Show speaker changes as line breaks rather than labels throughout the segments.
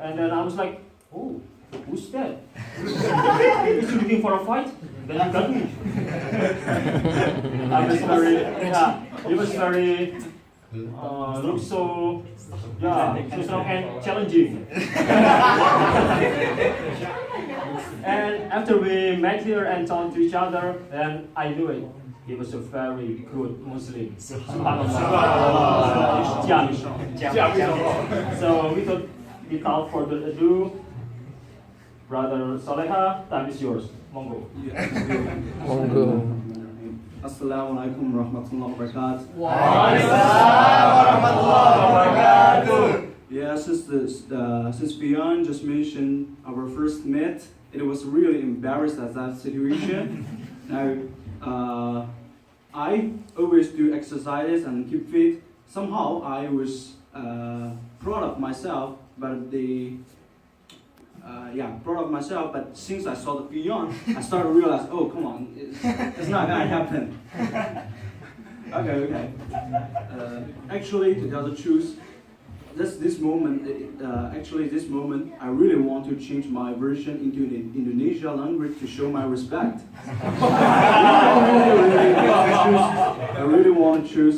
And then I was like, oh, who's that? Is he looking for a fight? Then he got me. I was very, he was very, looked so, so strong and challenging. And after we met here and talked to each other, then I knew it. He was a very good Muslim. Subhanallah. So without further ado, Brother Sholeh, time is yours. Monggo.
Monggo.
Assalamualaikum warahmatullahi wabarakatuh.
Waalaikumsalam warahmatullahi wabarakatuh.
Yeah, since Beyond just mentioned our first meet, it was really embarrassed at that situation. Now, I always do exercises and keep fit. Somehow I was proud of myself, but proud of myself. But since I saw the Beyond, I started to realize, oh come on, it's not gonna happen. Okay. Actually, to tell the truth, this moment, I really want to change my version into the Indonesia language to show my respect. I really want to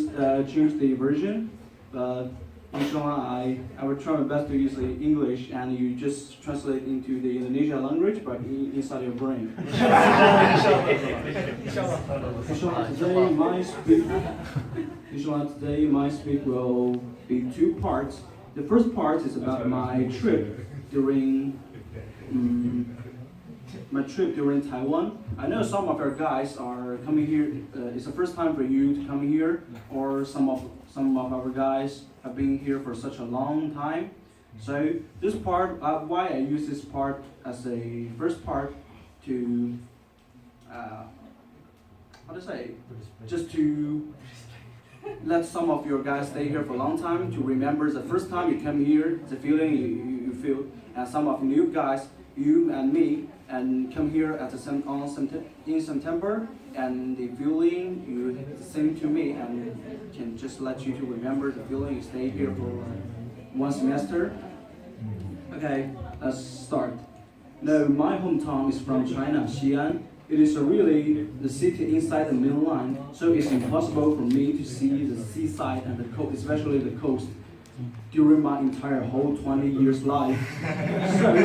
change the version, but inshallah, I will try my best to use the English and you just translate into the Indonesia language, but inside your brain. Inshallah, today my speech will be two parts. The first part is about my trip during Taiwan. I know some of our guys are coming here. It's the first time for you to come here, or some of our guys have been here for such a long time. So this part, why I use this part as a first part to, just to let some of your guys stay here for a long time, to remember the first time you come here, the feeling you feel, and some of new guys, you and me, and come here in September, and the feeling you same to me, and can just let you to remember the feeling you stay here for one semester. Okay, let's start. Now, my hometown is from China, Xi'an. It is really the city inside the main line, so it's impossible for me to see the seaside and the coast, especially the coast, during my entire whole 20 years life. So,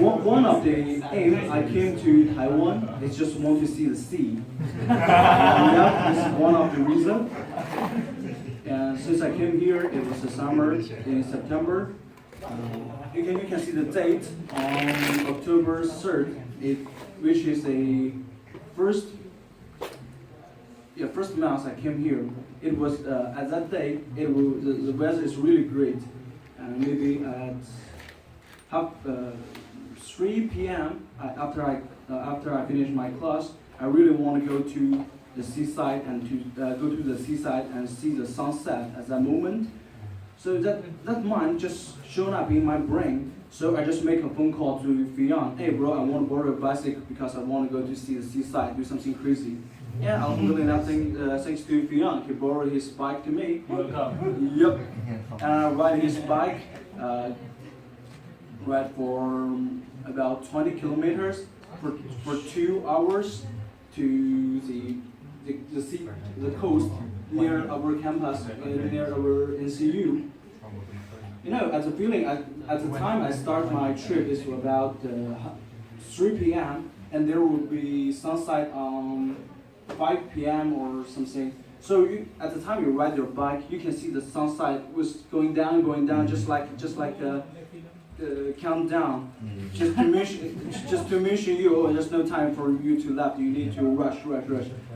one of the aims I came to Taiwan is just want to see the sea. That is one of the reasons. And since I came here, it was the summer in September. You can see the date on October 3rd, which is the first month I came here. It was at that day. The weather is really great, and maybe at 3 p.m. After I finish my class, I really want to go to the seaside and see the sunset at that moment. So that mind just showed up in my brain. So I just make a phone call to Fion. Hey bro, I want to borrow a bicycle because I want to go to see the seaside, do something crazy. Yeah, alhamdulillah, thanks to Fion, he borrowed his bike to me.
Welcome.
Yep. And I ride his bike, ride for about 20 kilometers for 2 hours to the coast near our campus, near our NCU. You know, at the time I start my trip is about 3 p.m. and there will be sunset on 5 p.m. or something. So at the time you ride your bike, you can see the sunset was going down, just like the countdown. Just to mention you, oh, there's no time for you to left. You need to rush.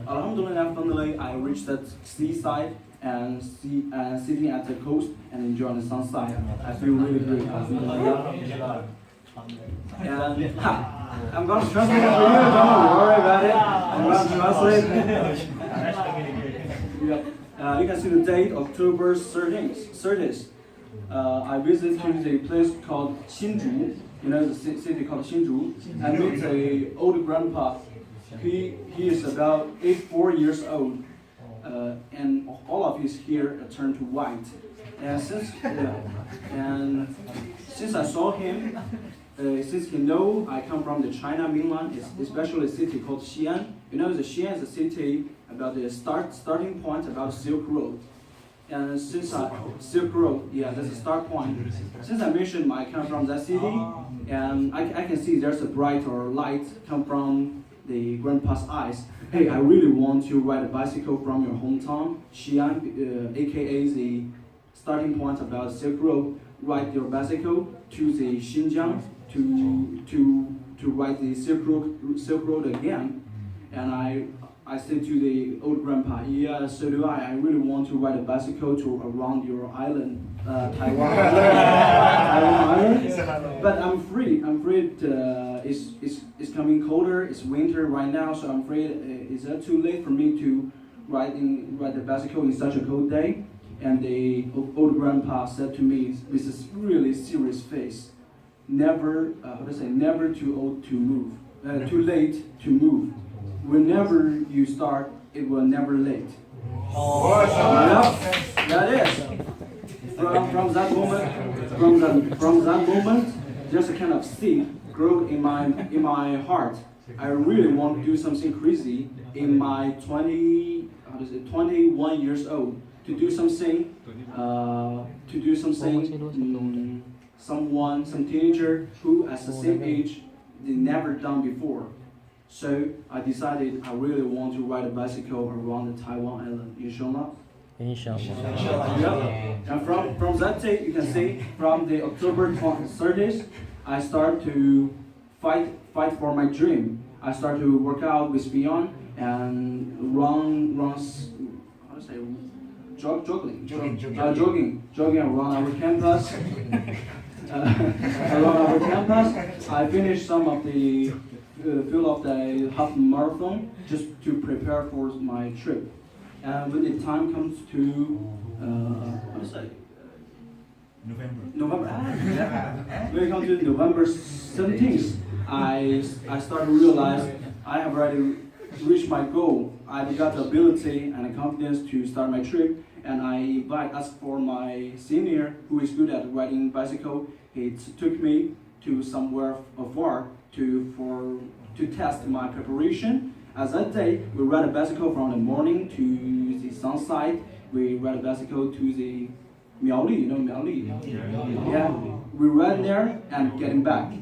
Alhamdulillah, finally I reached that seaside and sitting at the coast and enjoying the sunset. I feel really great. Alhamdulillah. And I'm gonna translate it for you. Don't worry about it. I'm gonna translate. You can see the date, October 30th. I visited a place called Hsinchu. You know the city called Hsinchu. I met an old grandpa. He is about 84 years old, and all of his hair turned to white. And since I saw him, since he know I come from the China mainland, especially a city called Xi'an. You know, the Xi'an is a city about the starting point about Silk Road. And since Silk Road, yeah, that's the start point. Since I mentioned I come from that city, and I can see there's a brighter light come from the grandpa's eyes. Hey, I really want to ride a bicycle from your hometown, Xi'an, aka the starting point about Silk Road. Ride your bicycle to the Xinjiang to ride the Silk Road again. And I said to the old grandpa, yeah, so do I. I really want to ride a bicycle to around your island, Taiwan. Taiwan island. But I'm afraid it's coming colder. It's winter right now, so I'm afraid is that too late for me to ride the bicycle in such a cold day? And the old grandpa said to me with this really serious face, never, never too old to move, too late to move. Whenever you start, it will never late. Yep, that is. From that moment, there's a kind of seed grow in my heart. I really want to do something crazy in my 21 years old. To do something, some teenager who at the same age they never done before. So I decided I really want to ride a bicycle around the Taiwan island. Inshallah.
Inshallah.
Yeah. And from that day, you can see from the October 30th, I start to fight for my dream. I start to work out with Beyond and jogging around our campus. I finished some of the fill of the half marathon just to prepare for my trip. And when the time comes to November. When it comes to November 17th, I start to realize I have already reached my goal. I've got the ability and the confidence to start my trip. And I asked for my senior, who is good at riding bicycle. He took me to somewhere far to test my preparation. As that day, we ride a bicycle from the morning to the sunside. We ride a bicycle to the Miaoli, you know Miaoli? Yeah. We ride there and getting back.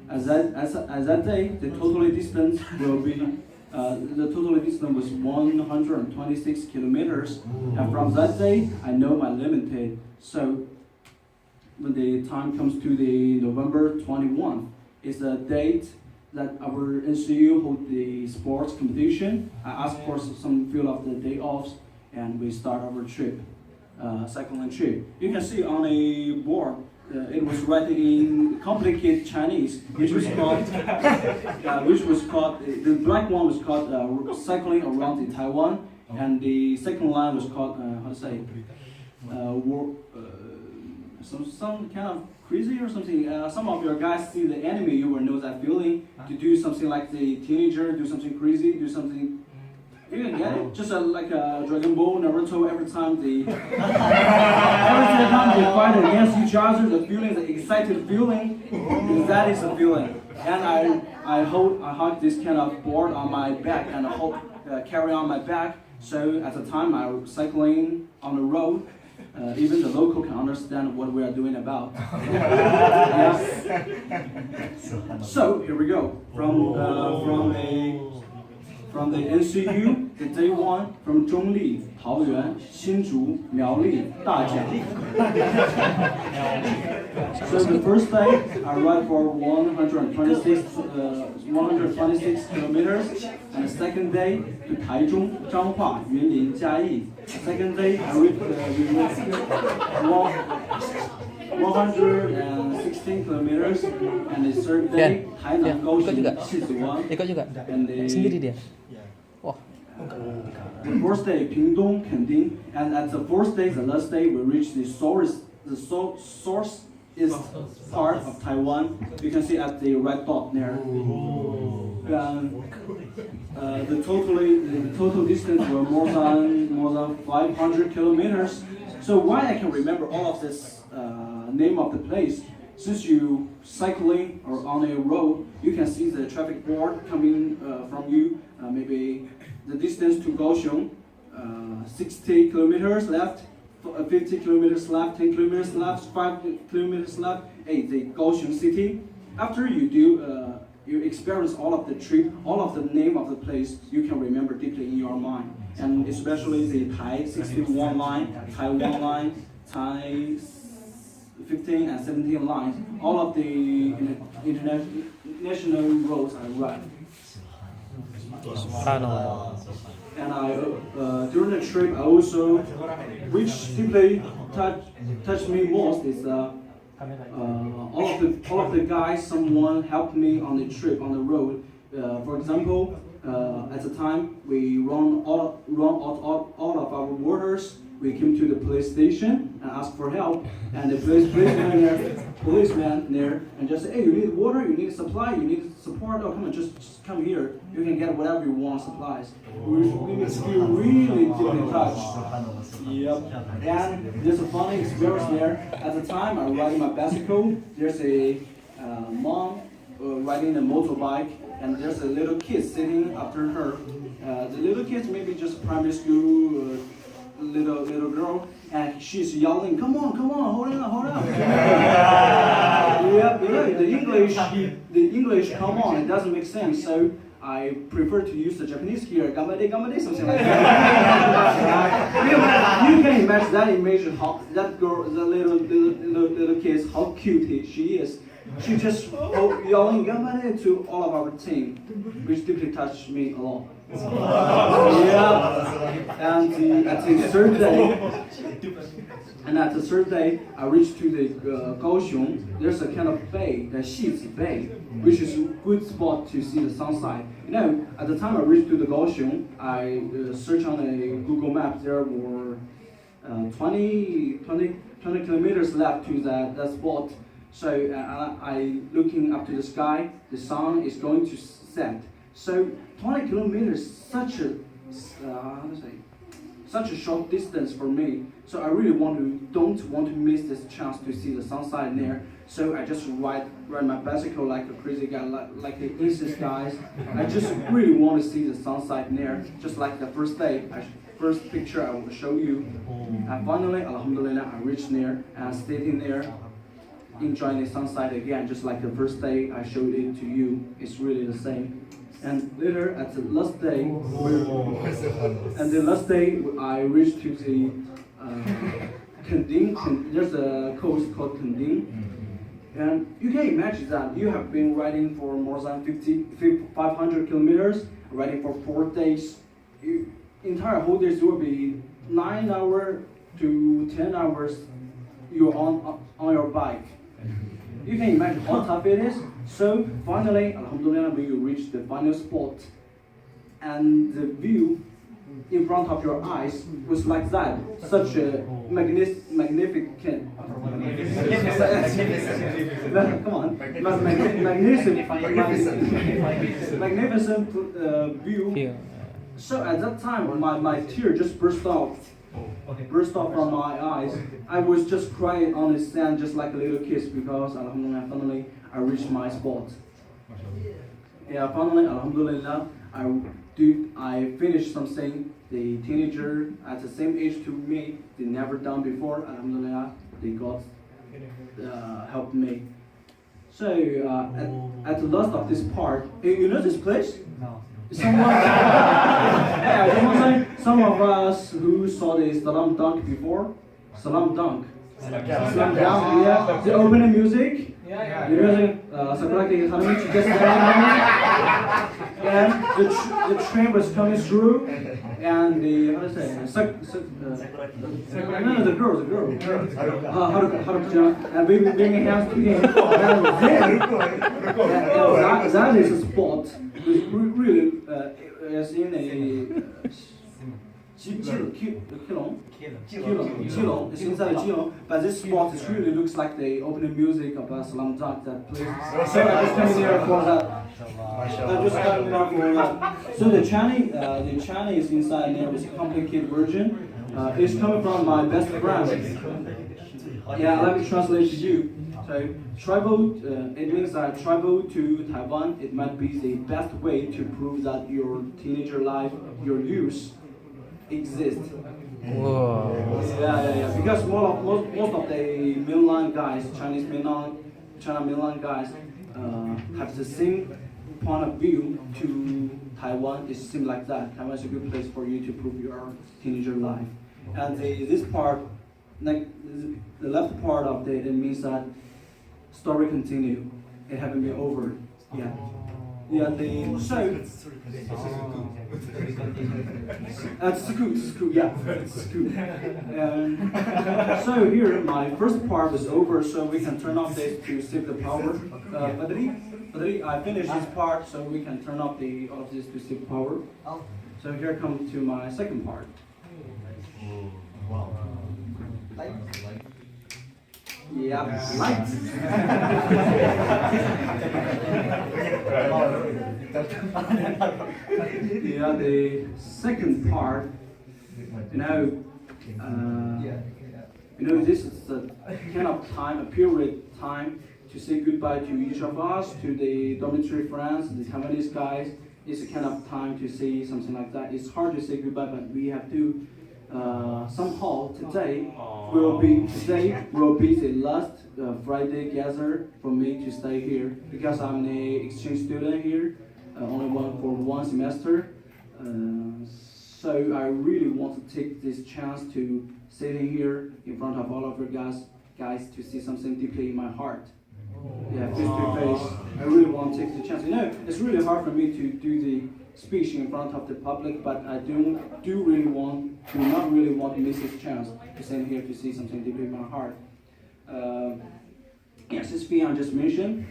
As that day, the total distance will be. The total distance was 126 kilometers, and from that day, I know my limit. So, when the time comes to the November 21, is the date that our NCU hold the sports competition. I asked for some few of the day offs, and we start our trip, cycling trip. You can see on a board. It was written in complicated Chinese, which was called, the black one was called cycling around the Taiwan, and the second line was called some kind of crazy or something. Some of your guys see the anime, you will know that feeling to do something like the teenager, do something crazy, do something. You can get it. Just like a Dragon Ball, Naruto. Every time they fight against each other, the feeling, the excited feeling, that is the feeling. And I hug this kind of board on my back and I carry on my back. So at the time I was cycling on the road, even the local can understand what we are doing about. Yeah. So here we go. From the NCU, the day one, from Zhongli, Taoyuan, Hsinchu, Miaoli, Dajiang. So the first day, I ride for 126 kilometers, and the second day to Taichung, Zhanghua, Yunlin, Jiayi. Second day, I reached 116 kilometers, and the third day, Hainan, Kaohsiung, Shizuan, and the fourth day, Pingdong, Kending, and at the fourth day, the last day, we reached the source is part of Taiwan. You can see at the red dot there. The total distance was more than 500 kilometers. So why I can remember all of this name of the place since you cycling or on a road, you can see the traffic board coming from you. Maybe the distance to Kaohsiung, 60 kilometers left, 50 kilometers left, 10 kilometers left, 5 kilometers left. Hey, the Kaohsiung city. After you do, you experience all of the trip, all of the name of the place, you can remember deeply in your mind. And especially the Thai 61 line, Taiwan line, Thai 15 and 17 lines, all of the international roads I ride. And during the trip, I also, which deeply touched me most is all of the guys, someone helped me on the trip, on the road. For example, at the time we run out of our waters. We came to the police station and asked for help, and the policeman there, and just said, hey, you need water, you need supply, you need support. Oh, come on, just come here. You can get whatever you want, supplies. We feel really deeply touched. Yep. And there's a funny experience there. At the time, I'm riding my bicycle. There's a mom riding a motorbike, and there's a little kid sitting after her. The little kid maybe just primary school. Little girl, and she's yelling, come on, hold on. Yeah, the English, come on, it doesn't make sense. So I prefer to use the Japanese here, gamade, something like that. You can imagine that image, how that girl, the little kid, how cute she is. She just yelling gamade to all of our team, which deeply touched me a lot. Yeah, and at the third day, I reached to the Kaohsiung. There's a kind of bay, the Xizi Bay, which is a good spot to see the sunset. You know, at the time I reached to the Kaohsiung, I searched on a Google map. There were 20 kilometers left to that spot. So I looking up to the sky. The sun is going to set. So 20 kilometers, such a short distance for me. So I really don't want to miss this chance to see the sunset there. So I just ride my bicycle like a crazy guy, like the insist guys. I just really want to see the sunset there, just like the first day. First picture I will show you. And finally, alhamdulillah, I reached there and stayed in there, enjoying the sunset again, just like the first day I showed it to you. It's really the same. And later, at the last day, I reached to the Kending. There's a coast called Kending, and you can imagine that you have been riding for more than 500 kilometers, riding for 4 days. Entire whole days will be 9 hours to 10 hours. You're on your bike. You can imagine how tough it is. So finally, alhamdulillah, we reached the final spot, and the view in front of your eyes was like that. Such a magnificent. Come on, magnificent view. So at that time, my tear just burst off from my eyes. I was just crying on the sand just like a little kid because alhamdulillah, finally I reached my spot. Yeah, finally, alhamdulillah, I finished something the teenager at the same age to me, they never done before. Alhamdulillah, they got helped me. So at the last of this part, you know this place?
No.
Some of us who saw the Slam Dunk before, Slam Dunk. Yeah. The opening music. The music. And the train was coming through, and the the girl. And bringing hands to him. And that is a spot. Really, as in a Keelung, but this spot really looks like the opening music of Slam Dunk, that place. So I just came here for that. So the Chinese inside there is a complicated version. It's coming from my best friend. Yeah, let me translate to you. So travel, it means that travel to Taiwan, it might be the best way to prove that your teenager life, your youth, exists.
Wow.
Yeah. Because most of the mainland guys, China mainland guys, have the same point of view to Taiwan. It seems like that. Taiwan is a good place for you to prove your teenager life. And this part, like the left part of it means that story continue. It haven't been over. Yeah. Yeah. School. Yeah. School. And so here my first part is over, so we can turn off this to save the power. Badri, I finished this part, so we can turn off all of this to save power. So here comes to my second part. Yeah, lights. Yeah, the second part, this is the kind of time, a period time to say goodbye to each of us, to the dormitory friends, the Taiwanese guys. It's a kind of time to say something like that. It's hard to say goodbye, but we have to. Somehow today will be the last Friday gather for me to stay here because I'm an exchange student here, only for one semester. So I really want to take this chance to sit in here in front of all of you guys to see something deeply in my heart. Yeah, face to face. I really want to take the chance. It's really hard for me to do the speech in front of the public, but I do not really want to miss this chance to stand here to see something deeply in my heart. Yes, as Fian just mentioned,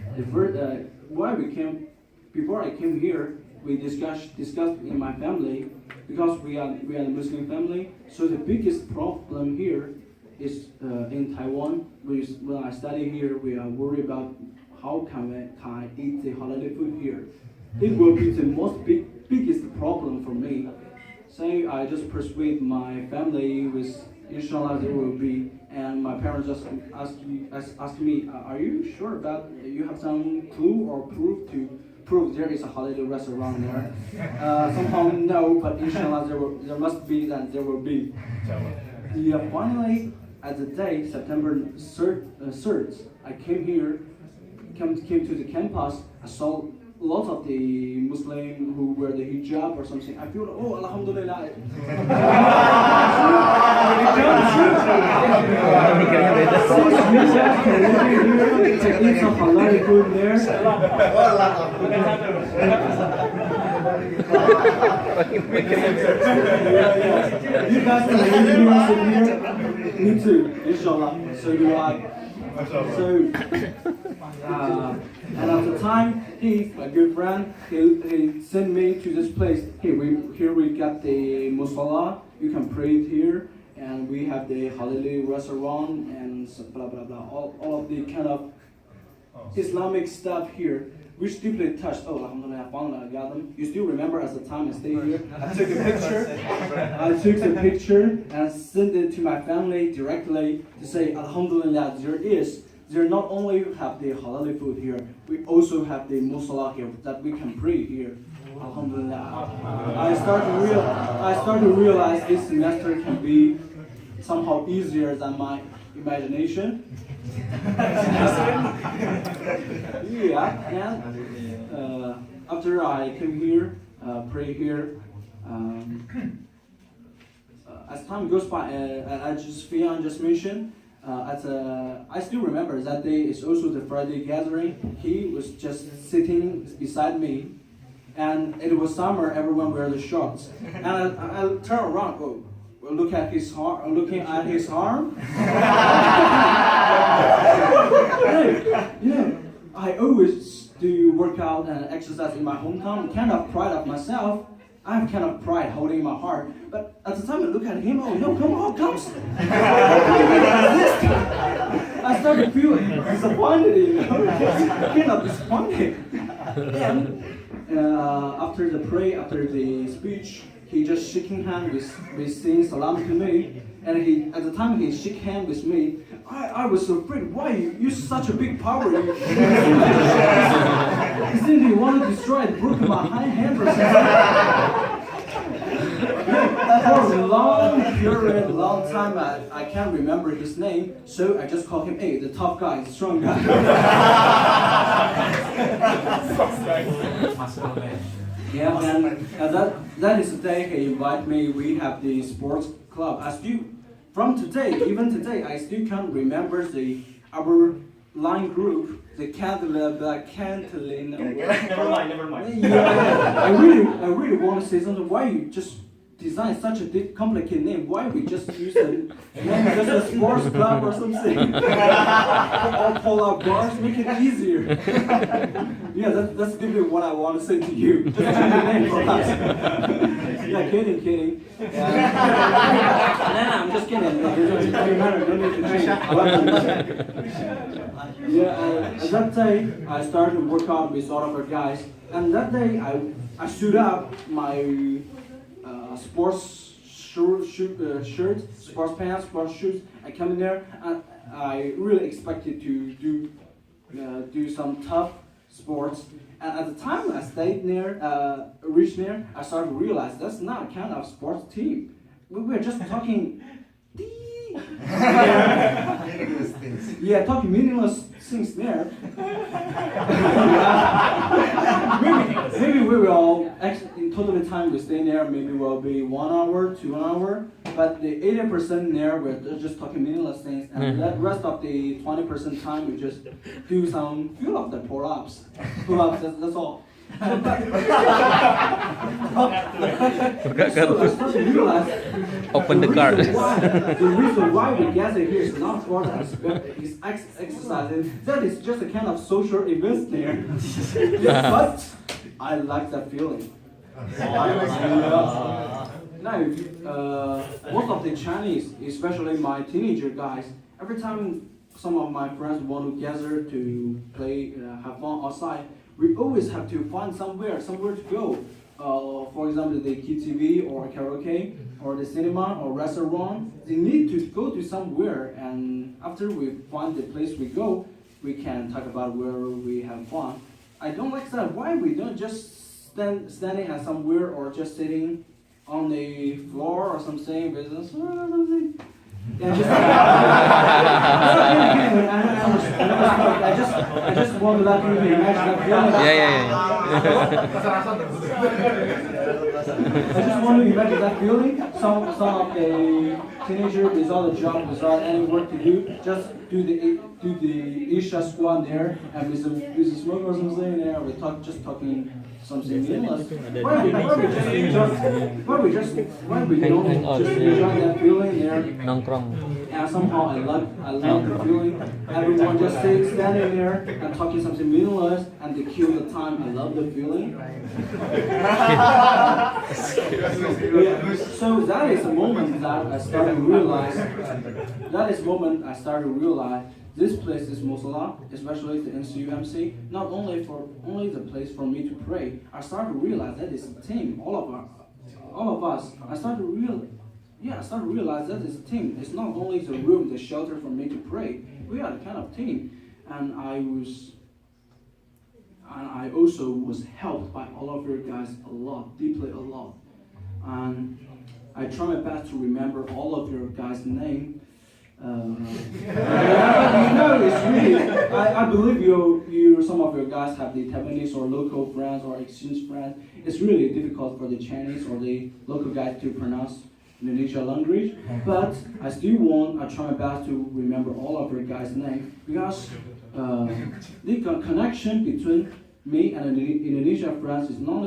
before I came here, we discussed in my family because we are a Muslim family. So the biggest problem here is in Taiwan. When I study here, we are worried about how can I eat the holiday food here. It will be the biggest problem for me. So I just persuade my family with inshallah there will be, and my parents just asked me, are you sure that you have some clue or proof to prove there is a holiday restaurant there? Somehow no, but inshallah there must be, and there will be. Yeah, finally, at the day, September 3rd, I came to the campus. I saw lots of the Muslim who wear the hijab or something. I feel, oh, alhamdulillah. Eat some halal food there. You guys can leave me here. Me too, inshallah. So do I. And at the time, my good friend, he sent me to this place. Here we got the musalla. You can pray it here, and we have the holiday restaurant and blah blah blah. All of the kind of Islamic stuff here, which deeply touched. Oh, alhamdulillah, I got them. You still remember at the time I stayed here? I took a picture. I took the picture and sent it to my family directly to say, alhamdulillah, there not only have the halal food here, we also have the musalla here that we can pray here. Alhamdulillah. I start to realize this semester can be somehow easier than my imagination. Yeah, and after I came here, pray here, as time goes by, as Fian just mentioned, I still remember that day is also the Friday gathering. He was just sitting beside me, and it was summer. Everyone wear the shorts, and I turn around. Oh, looking at his arm. I always do workout and exercise in my hometown. Kind of pride of myself. I have kind of pride holding in my heart. But at the time I look at him, oh no, come on, come. I started feeling disappointed, kind of disappointed. And after the speech, he just shaking hand with saying salam to me. And he, at the time he shook hand with me, I was so afraid. Why you such a big power? You think you want to destroy it, broke my hand or something? For a long time, I can't remember his name, so I just call him A, the tough guy, the strong guy. Yeah, and that is the day he invited me. We have the sports club. Even today, I still can't remember our line group, the Cantlin.
Never mind.
Yeah, I really want to say something. Why you just design such a complicated name? Why we just use a name just a sports club or something? Or pull out bars, make it easier. Yeah, that's really what I want to say to you. Just change the name for us. Yeah, kidding. Nah, I'm just kidding. Don't need to change. Yeah, at that day, I started to work out with all of our guys. And that day, I stood up my sports shirt, sports pants, sports shoes. I come in there, and I really expected to do some tough sports. And at the time I reached near, I started to realize that's not a kind of sports team. We were just talking. Yeah, talking meaningless things there. maybe we will all in total time we stay there. Maybe will be 1 hour, 2 hours. But the 80% there we're just talking meaningless things, and the rest of the 20% time we just do some few of the pull-ups. That's all. So I started to realize
Open the car.
The reason why we gather here is not for is exercising. That is just a kind of social event there. But I like that feeling. Now, most of the Chinese, especially my teenager guys, every time some of my friends want to gather to play, have fun outside, we always have to find somewhere to go. For example, the KTV or karaoke or the cinema or restaurant. They need to go to somewhere, and after we find the place we go, we can talk about where we have fun. I don't like that. Why we don't just standing at somewhere or just sitting on the floor or something, business or something. Yeah, I just want to let you imagine that feeling.
Yeah.
I just want to imagine that feeling. Some of the teenager without a job, without any work to do, just do the Isha squat there, and with the smoke or something there, we talking something meaningless. Why we don't just enjoy that feeling there?
Nongkrong.
And somehow I love the feeling. Everyone just standing there and talking something meaningless, and they kill the time. I love the feeling. Yeah. So that is the moment that I started to realize. This place is Musala, especially the NCUMC, not only the place for me to pray. I started to realize that it's a team, all of us. I started to realize that it's a team. It's not only the room, the shelter for me to pray. We are the kind of team, and I also was helped by all of you guys a lot, deeply a lot. And I try my best to remember all of your guys' name. It's really. I believe some of your guys have the Taiwanese or local friends or exchange friends. It's really difficult for the Chinese or the local guys to pronounce Indonesian language. But I try my best to remember all of your guys' name, because the connection between me and Indonesian friends is not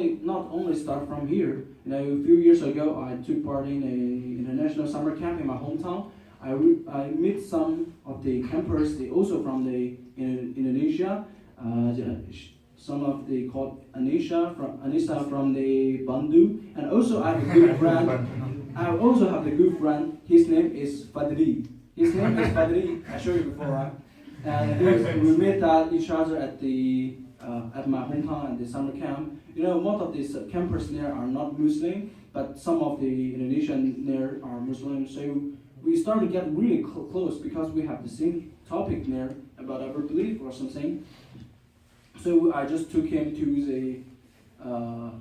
only start from here. A few years ago, I took part in an international summer camp in my hometown. I meet some of the campers. They also from Indonesia. Some of they called Anissa from the Bandung, and also I have a good friend. His name is Fadri. I showed you before, right? And we met each other at my hometown at the summer camp. You know, most of these campers there are not Muslim, but some of the Indonesian there are Muslim. So we started to get really close because we have the same topic there about our belief or something. So I just took him to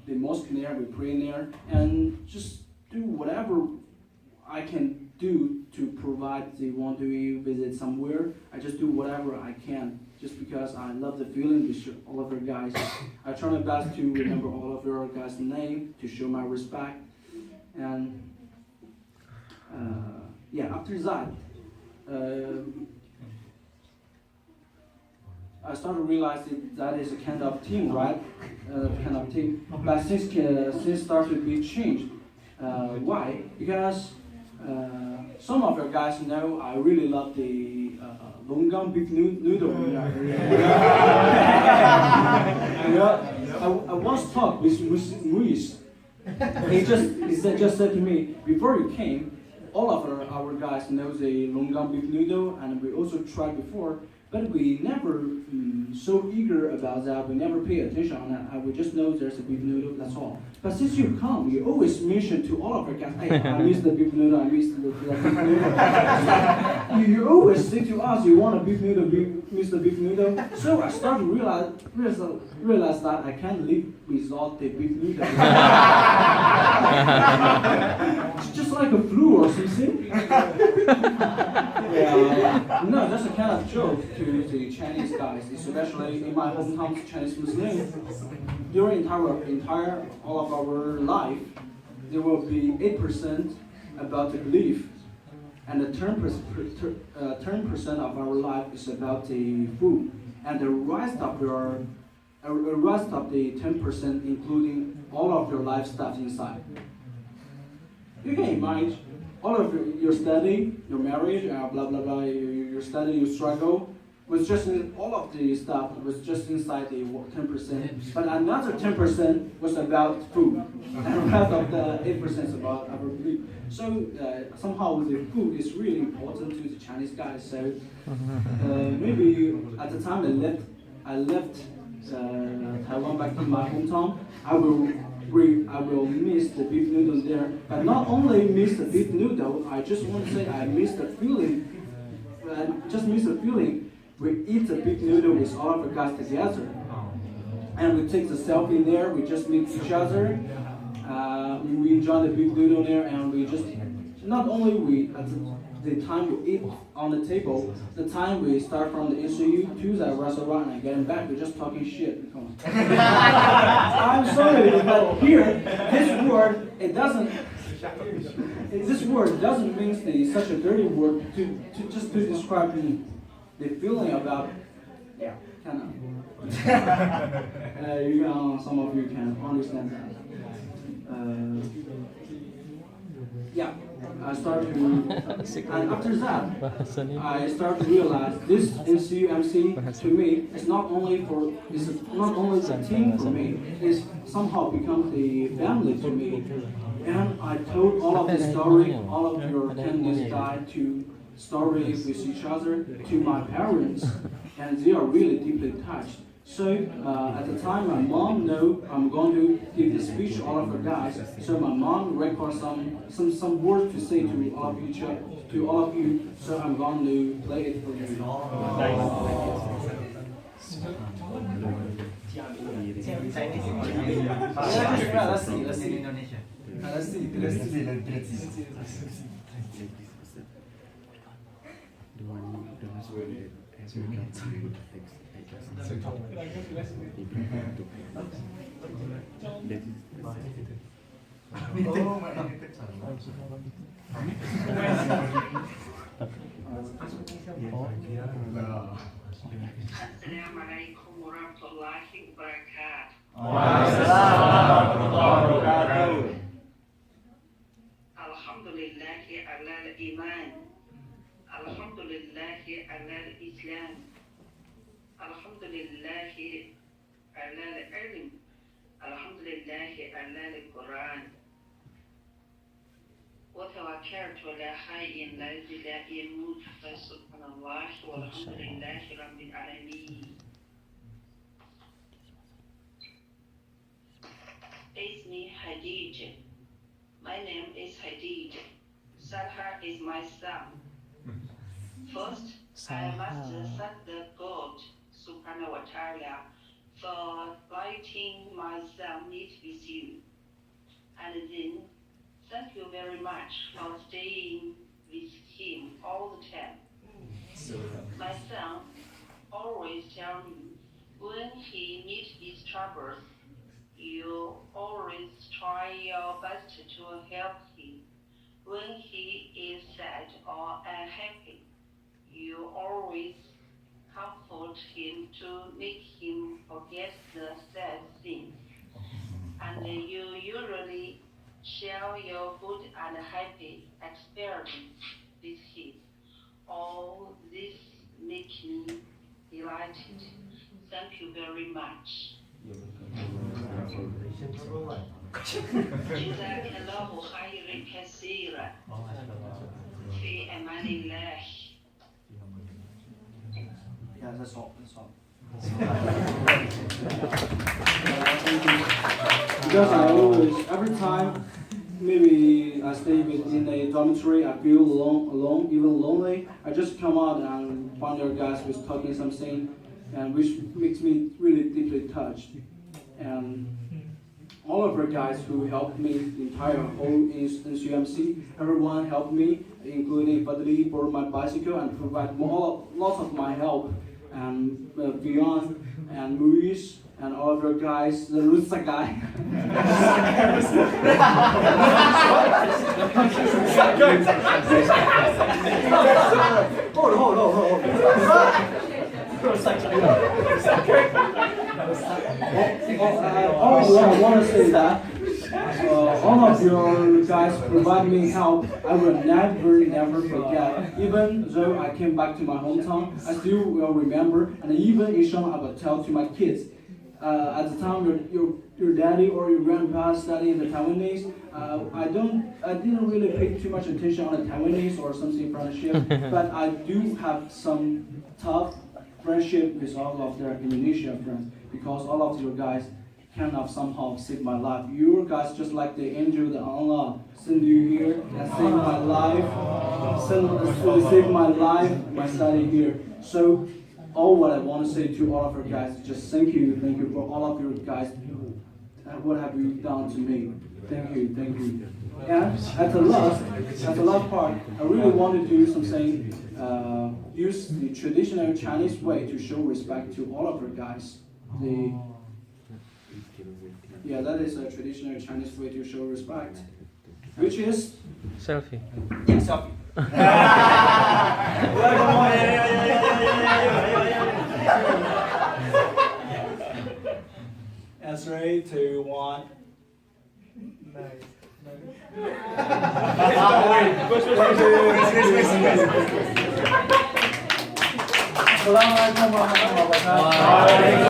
the mosque there, we pray there, and just do whatever I can do to provide they want to visit somewhere. I just do whatever I can just because I love the feeling to show all of your guys. I try my best to remember all of your guys' name to show my respect. And yeah, after that, I started to realize that is a kind of team, right? Kind of team. But since started to be changed. Why? Because some of you guys know I really love the longan beef noodle. I once talked with Luis. He just said to me, before you came, all of our guys know the longan beef noodle, and we also tried before, but we never so eager about that. We never pay attention on that. We just know there's a beef noodle, that's all. But since you come, you always mention to all of our guys, hey, I miss the beef noodle, I miss the beef noodle. You always say to us, you want a beef noodle, miss the beef noodle. So I started to realize that I can't live without the beef noodle. It's just like a flu or something. Yeah, no, that's a kind of joke to the Chinese guys, especially in my hometown, Chinese Muslims. During entire all of our life, there will be 8% about the belief, and the 10% of our life is about the food, and the rest of the 10%, including all of your life stuff inside. You can imagine all of your study, your marriage, blah blah blah, your study, your struggle, was just in, all of the stuff was just inside the 10%, but another 10% was about food, and the rest of the 8% is about our belief. So somehow the food is really important to the Chinese guys. So maybe at the time I left Taiwan back to my hometown, I will miss the beef noodle there. But not only miss the beef noodle, I just want to say I miss the feeling. Just miss the feeling. We eat the beef noodle with all of the guys together, and we take the selfie there. We just meet each other. We enjoy the beef noodle there, and we just not only we at the time we eat on the table, the time we start from the ICU to the restaurant and getting back, we're just talking shit. Come on. I'm sorry, but here, this word, this word doesn't mean such a dirty word to describe the feeling about, yeah, kind of. Some of you can understand that. Yeah. I started to, and after that, I started to realize this NCUMC to me is not only the team for me, it's somehow become the family to me. And I told all of the story, all of your Cantonese guy to stories with each other to my parents, and they are really deeply touched. So at the time, my mom know I'm going to give this speech to all of her guys. So my mom records some words to say to all of you. So I'm going to play it for you. Let's see.
Assalamualaikum warahmatullahi wabarakatuh. Alhamdulillahi alal iman. Alhamdulillahi alal Islam. Alhamdulillahi alal ilm. Alhamdulillahi alal Quran. What توكلت على حي الذي لا يموت فسبحان الله والحمد لله رب العالمين. اسمي Hadija. My name is Hadija. Salha is my son. First, I must thank the God Subhanahu wa Ta'ala for letting my son meet with you. And then, thank you very much for staying with him all the time. My son always tells me when he meets his troubles, you always try your best to help him. When he is sad or unhappy, you always comfort him to make him forget the sad things. And you usually share your good and happy experience with him. All this makes me delighted. Thank you very much. جزاك الله خيرا كثيرا في أمان الله.
Yeah, that's all. That's all. Because I always, every time, maybe I stay in a dormitory, I feel alone, even lonely. I just come out and find your guys with talking something, and which makes me really deeply touched. And all of our guys who helped me the entire whole in CMC, everyone helped me, including Fadli for my bicycle and provide lots of my help. And Beyond and Luis and all of your guys, the Rusa guy. Hold. All I want to say is that all of your guys provide me help. I will never forget. Even though I came back to my hometown, I still will remember. And even Ishan, I will tell to my kids. At the time, your daddy or your grandpa studying the Taiwanese. I didn't really pay too much attention on the Taiwanese or something friendship, but I do have some tough friendship with all of their Indonesian friends because all of you guys kind of somehow saved my life. You guys just like the angel that Allah sent you here and saved my life, saved my life, my study here. So all what I want to say to all of you guys is just thank you for all of you guys. What have you done to me? Thank you. And at the last part, I really want to do something. Use the traditional Chinese way to show respect to all of you guys. That is a traditional Chinese way to show respect, which is
Selfie.
yeah, selfie. And 3, 2, 1. Assalamualaikum warahmatullahi wabarakatuh.